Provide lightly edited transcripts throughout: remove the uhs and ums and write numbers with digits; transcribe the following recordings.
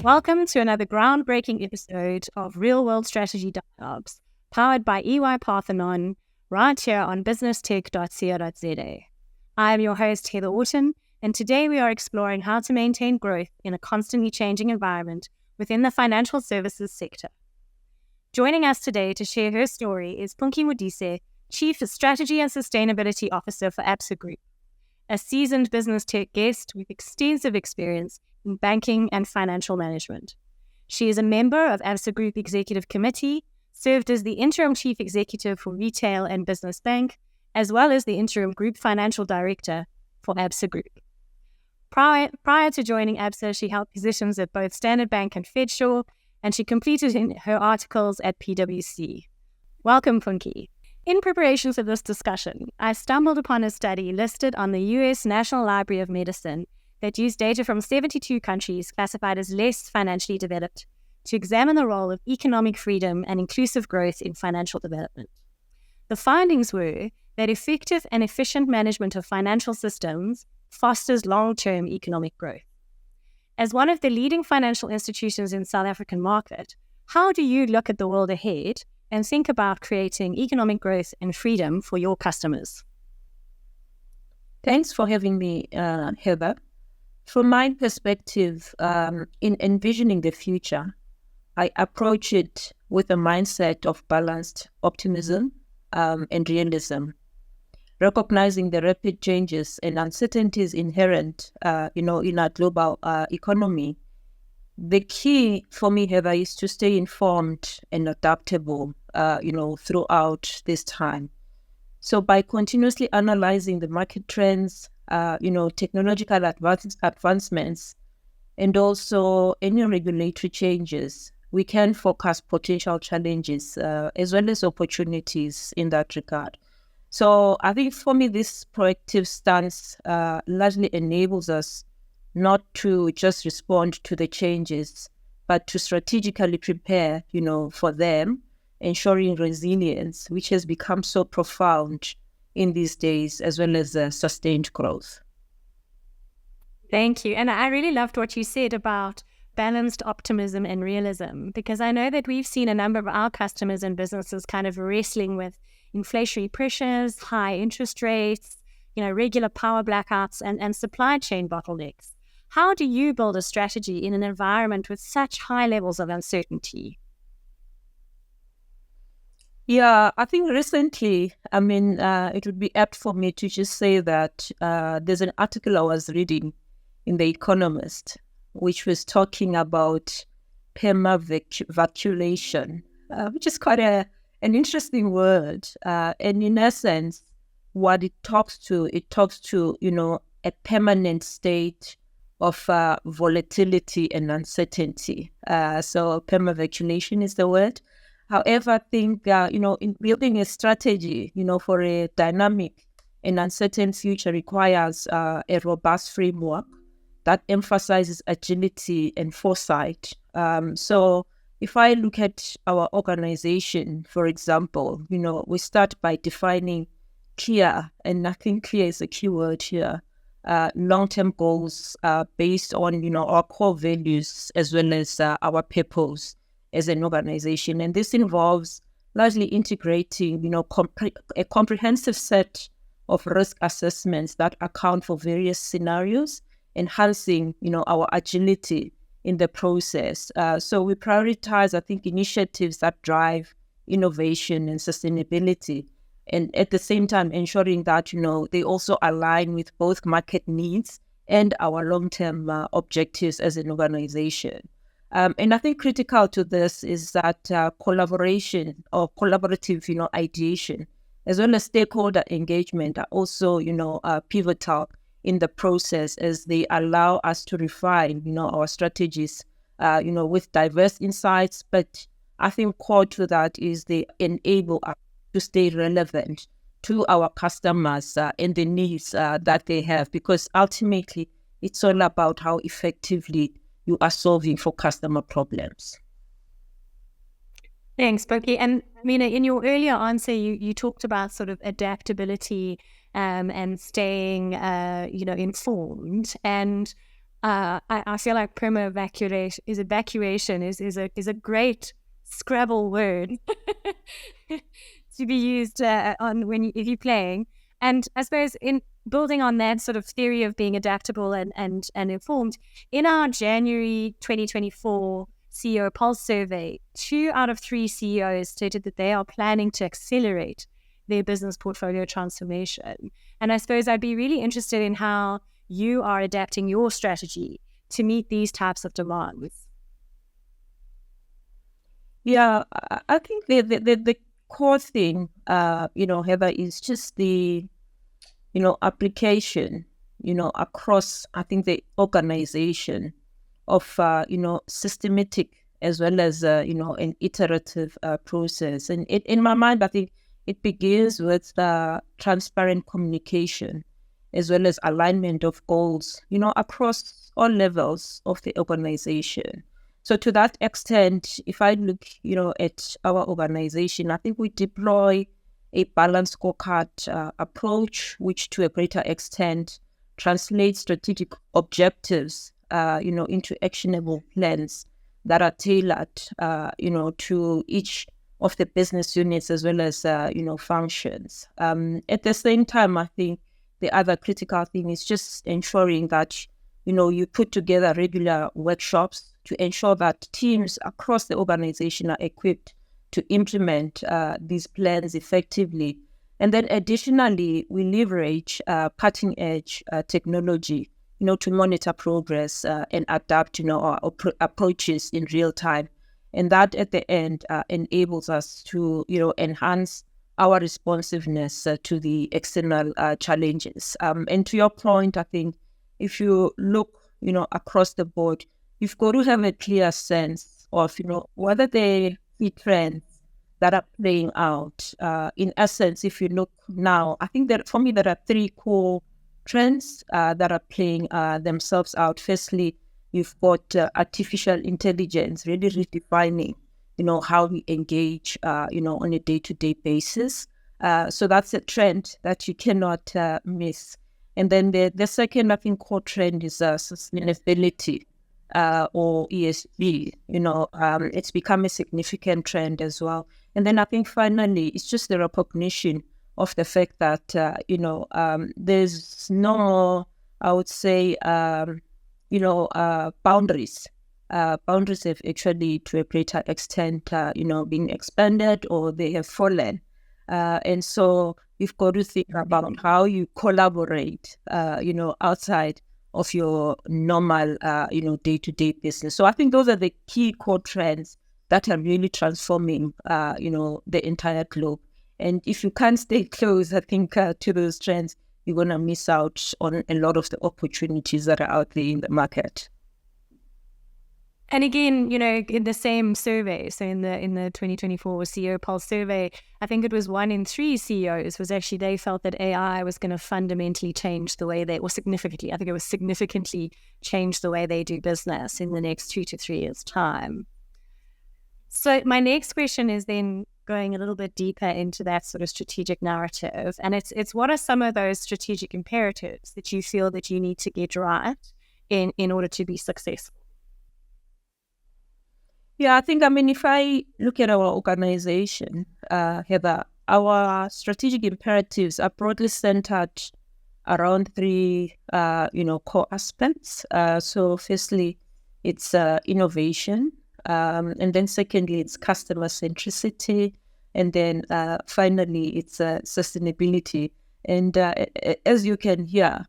Welcome to another groundbreaking episode of Real World Strategy Dialogues, powered by EY-Parthenon, right here on businesstech.co.za. I am your host, Heather Orton, and today we are exploring how to maintain growth in a constantly changing environment within the financial services sector. Joining us today to share her story is Punki Modise, Chief Strategy and Sustainability Officer for Absa Group, a seasoned business tech guest with extensive experience in banking and financial management. She is a member of Absa Group Executive Committee, served as the Interim Chief Executive for Retail and Business Bank, as well as the Interim Group Financial Director for Absa Group. Prior to joining Absa, she held positions at both Standard Bank and Fedshaw, and she completed her articles at PwC. Welcome, Punki. In preparation for this discussion, I stumbled upon a study listed on the US National Library of Medicine that used data from 72 countries classified as less financially developed to examine the role of economic freedom and inclusive growth in financial development. The findings were that effective and efficient management of financial systems fosters long-term economic growth. As one of the leading financial institutions in the South African market, how do you look at the world ahead and think about creating economic growth and freedom for your customers? Thanks for having me, Heather. From my perspective, in envisioning the future, I approach it with a mindset of balanced optimism and realism, recognizing the rapid changes and uncertainties inherent, in our global economy. The key for me, Heather, is to stay informed and adaptable, throughout this time. So by continuously analyzing the market trends, technological advancements, and also any regulatory changes, we can forecast potential challenges as well as opportunities in that regard. So I think for me, this proactive stance largely enables us not to just respond to the changes, but to strategically prepare, for them, ensuring resilience, which has become so profound in these days, as well as sustained growth. Thank you. And I really loved what you said about balanced optimism and realism, because I know that we've seen a number of our customers and businesses kind of wrestling with inflationary pressures, high interest rates, regular power blackouts and supply chain bottlenecks. How do you build a strategy in an environment with such high levels of uncertainty? Yeah, I think recently, it would be apt for me to just say that there's an article I was reading in The Economist, which was talking about permaculation, which is quite an interesting word. And in essence, what it talks to, a permanent state of volatility and uncertainty. So permaculation is the word. However, I think, in building a strategy, for a dynamic and uncertain future requires a robust framework that emphasizes agility and foresight. So if I look at our organization, for example, we start by defining clear, and I think clear is a key word here, long-term goals based on, our core values as well as our purpose as an organization. And this involves largely integrating, a comprehensive set of risk assessments that account for various scenarios, enhancing, our agility in the process. So we prioritize, I think, initiatives that drive innovation and sustainability, and at the same time ensuring that, they also align with both market needs and our long-term objectives as an organization. And I think critical to this is that collaboration or collaborative, ideation, as well as stakeholder engagement are also, pivotal in the process as they allow us to refine, our strategies, with diverse insights. But I think core to that is they enable us to stay relevant to our customers and the needs that they have, because ultimately it's all about how effectively you are solving for customer problems. Thanks, Punki. And in your earlier answer, you talked about sort of adaptability and staying, informed. And I feel like evacuation is a great Scrabble word to be used if you're playing. And I suppose in building on that sort of theory of being adaptable and informed, in our January 2024 CEO Pulse survey, 2 out of 3 CEOs stated that they are planning to accelerate their business portfolio transformation. And I suppose I'd be really interested in how you are adapting your strategy to meet these types of demands. Yeah, I think the core thing, Heather, is just the, application, across, I think, the organization of, systematic as well as, an iterative process. And in my mind, I think it begins with transparent communication as well as alignment of goals, across all levels of the organization. So to that extent, if I look, at our organization, I think we deploy a balanced scorecard approach, which to a greater extent translates strategic objectives, into actionable plans that are tailored, to each of the business units as well as, functions. At the same time, I think the other critical thing is just ensuring that, you put together regular workshops to ensure that teams across the organization are equipped to implement these plans effectively. And then additionally, we leverage cutting edge technology, to monitor progress and adapt, our approaches in real time. And that at the end enables us to, enhance our responsiveness to the external challenges. And to your point, I think if you look, across the board, you've got to have a clear sense of, what are the key trends that are playing out. In essence, if you look now, I think that for me, there are 3 core trends that are playing themselves out. Firstly, you've got artificial intelligence really redefining, how we engage, on a day-to-day basis. So that's a trend that you cannot miss. And then the second, I think, core trend is sustainability or ESG. It's become a significant trend as well. And then I think finally, it's just the recognition of the fact that, there's no more, I would say, boundaries. Boundaries have actually, to a greater extent, been expanded or they have fallen. And so you've got to think about how you collaborate, outside of your normal, day-to-day business. So I think those are the key core trends that are really transforming, the entire globe. And if you can't stay close, I think, to those trends, you're going to miss out on a lot of the opportunities that are out there in the market. And again, in the same survey, so in the 2024 CEO Pulse survey, I think it was 1 in 3 CEOs was actually, they felt that AI was going to fundamentally change the way significantly change the way they do business in the next 2 to 3 years' time. So my next question is then going a little bit deeper into that sort of strategic narrative. And it's what are some of those strategic imperatives that you feel that you need to get right in order to be successful? Yeah, I think, if I look at our organization, Heather, our strategic imperatives are broadly centered around 3, core aspects. So firstly, it's innovation. And then secondly, it's customer centricity. And then finally, it's sustainability. And as you can hear,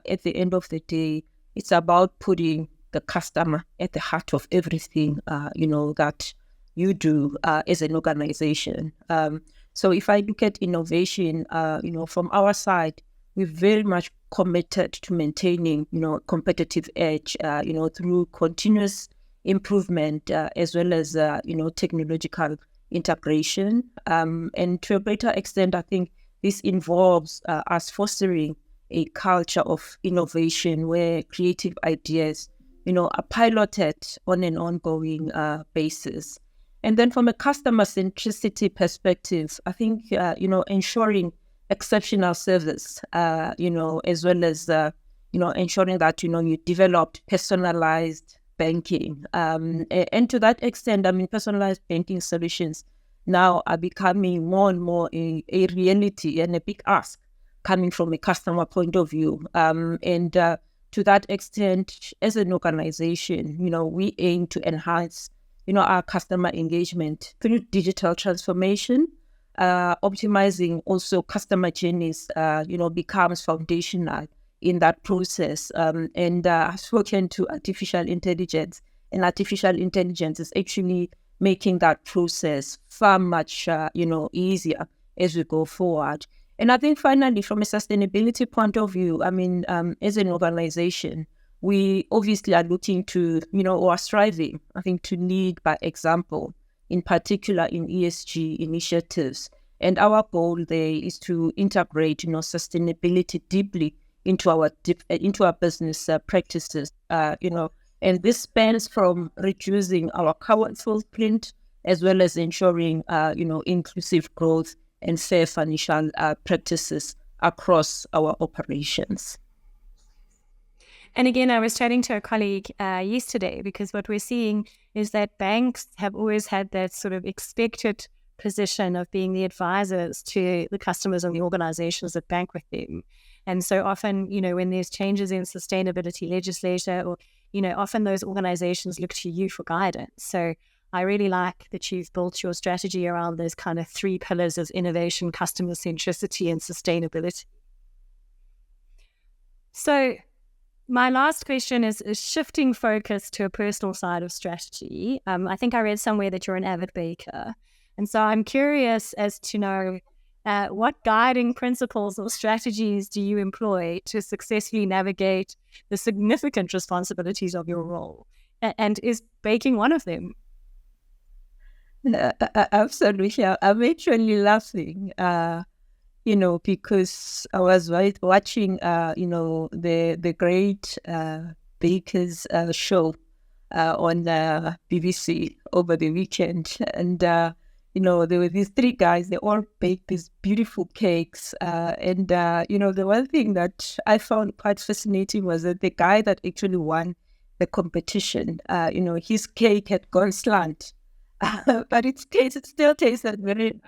at the end of the day, it's about putting the customer at the heart of everything, that you do as an organization. So if I look at innovation, from our side, we're very much committed to maintaining, competitive edge, through continuous improvement as well as, technological integration. And to a greater extent, I think this involves us fostering a culture of innovation where creative ideas, are piloted on an ongoing basis. And then from a customer centricity perspective, I think, ensuring exceptional service, as well as, ensuring that, you developed personalized banking. And to that extent, personalized banking solutions now are becoming more and more a reality and a big ask coming from a customer point of view. And to that extent, as an organization, we aim to enhance, our customer engagement through digital transformation. Optimizing also customer journeys, becomes foundational in that process. And I've spoken to artificial intelligence, and artificial intelligence is actually making that process far much, easier as we go forward. And I think finally, from a sustainability point of view, as an organization, we obviously are looking to, or are striving, I think, to lead by example, in particular in ESG initiatives. And our goal there is to integrate, sustainability deeply into our business practices, and this spans from reducing our carbon footprint as well as ensuring, inclusive growth and fair financial practices across our operations. And again, I was chatting to a colleague yesterday, because what we're seeing is that banks have always had that sort of expected position of being the advisors to the customers and the organizations that bank with them. And so often, when there's changes in sustainability legislation, or, often those organizations look to you for guidance. So I really like that you've built your strategy around those kind of 3 pillars of innovation, customer centricity, and sustainability. So my last question is shifting focus to a personal side of strategy. I think I read somewhere that you're an avid baker. And so I'm curious as to know what guiding principles or strategies do you employ to successfully navigate the significant responsibilities of your role? And is baking one of them? Absolutely. I'm actually laughing, because I was watching, the Great Bakers show on BBC over the weekend. And, there were these 3 guys, they all baked these beautiful cakes. And, the one thing that I found quite fascinating was that the guy that actually won the competition, his cake had gone slant. But it still tasted very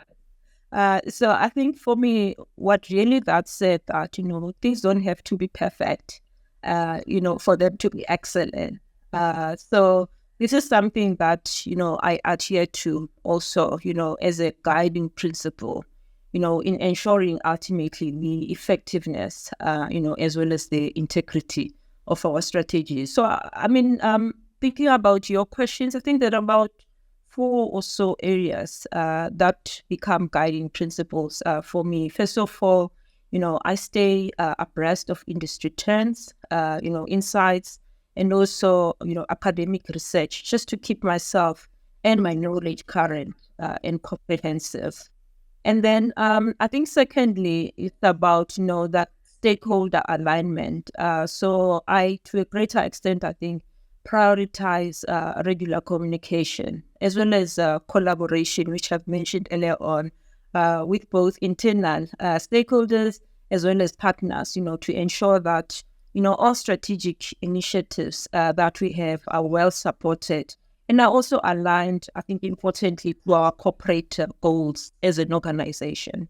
nice. So I think for me, what really that said that, things don't have to be perfect, for them to be excellent. So this is something that, I adhere to also, as a guiding principle, in ensuring ultimately the effectiveness, as well as the integrity of our strategy. So, thinking about your questions, I think that about 4 or so areas that become guiding principles for me. First of all, I stay abreast of industry trends, insights, and also, academic research, just to keep myself and my knowledge current and comprehensive. And then I think secondly, it's about, that stakeholder alignment. So I, to a greater extent, I think, prioritize regular communication as well as collaboration, which I've mentioned earlier on, with both internal stakeholders as well as partners, to ensure that, all strategic initiatives that we have are well supported and are also aligned, I think, importantly, to our corporate goals as an organization.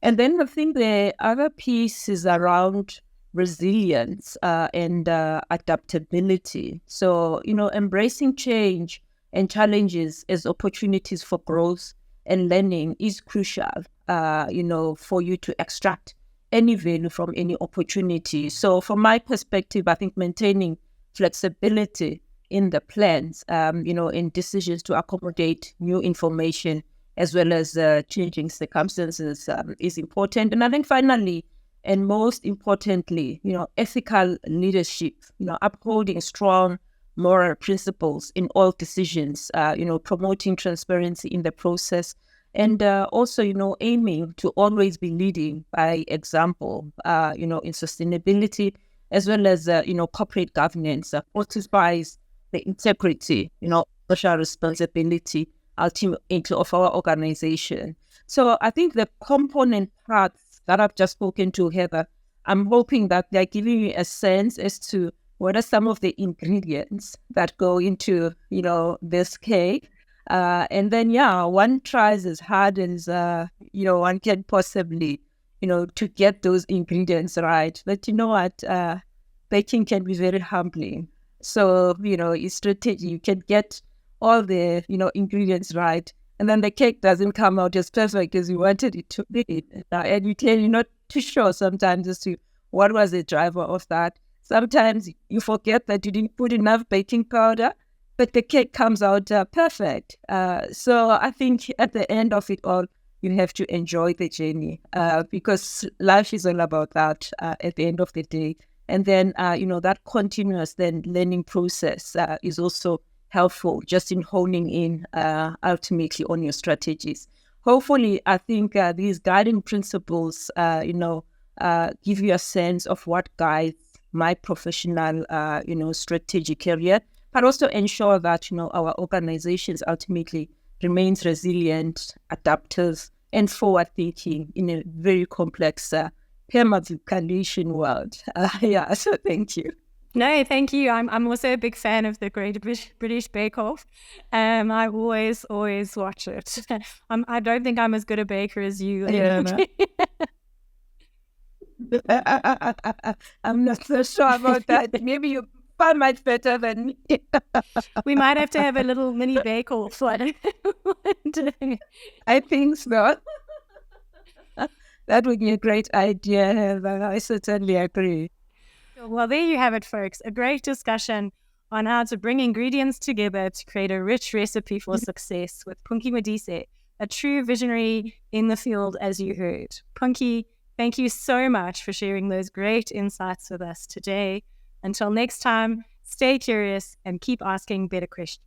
And then I think the other piece is around resilience and adaptability. So, embracing change and challenges as opportunities for growth and learning is crucial, for you to extract any value from any opportunity. So from my perspective, I think maintaining flexibility in the plans, in decisions to accommodate new information as well as changing circumstances is important. And I think finally, and most importantly, ethical leadership, upholding strong moral principles in all decisions, promoting transparency in the process, and also, aiming to always be leading by example, in sustainability, as well as, corporate governance, fortifies the integrity, social responsibility, ultimately of our organization. So I think the component parts that I've just spoken to, Heather, I'm hoping that they're giving you a sense as to what are some of the ingredients that go into, this cake. And then, one tries as hard as, one can possibly, to get those ingredients right. But you know what? Baking can be very humbling. So, it's strategy. You can get all the, ingredients right. And then the cake doesn't come out as perfect as you wanted it to be. And you're not too sure sometimes as to what was the driver of that. Sometimes you forget that you didn't put enough baking powder, but the cake comes out perfect. So I think at the end of it all, you have to enjoy the journey because life is all about that at the end of the day. And then, that continuous then learning process is also helpful just in honing in ultimately on your strategies. Hopefully, I think these guiding principles, give you a sense of what guides my professional, strategic career, but also ensure that, our organizations ultimately remains resilient, adaptive, and forward-thinking in a very complex permaculation world. So thank you. No, thank you. I'm also a big fan of the Great British Bake Off. I always watch it. I don't think I'm as good a baker as you. Yeah, no. I'm not so sure about that. Maybe you are much better than me. We might have to have a little mini bake off. I think so. That would be a great idea. I certainly agree. Well, there you have it, folks. A great discussion on how to bring ingredients together to create a rich recipe for success with Punki Modise, a true visionary in the field, as you heard. Punki, thank you so much for sharing those great insights with us today. Until next time, stay curious and keep asking better questions.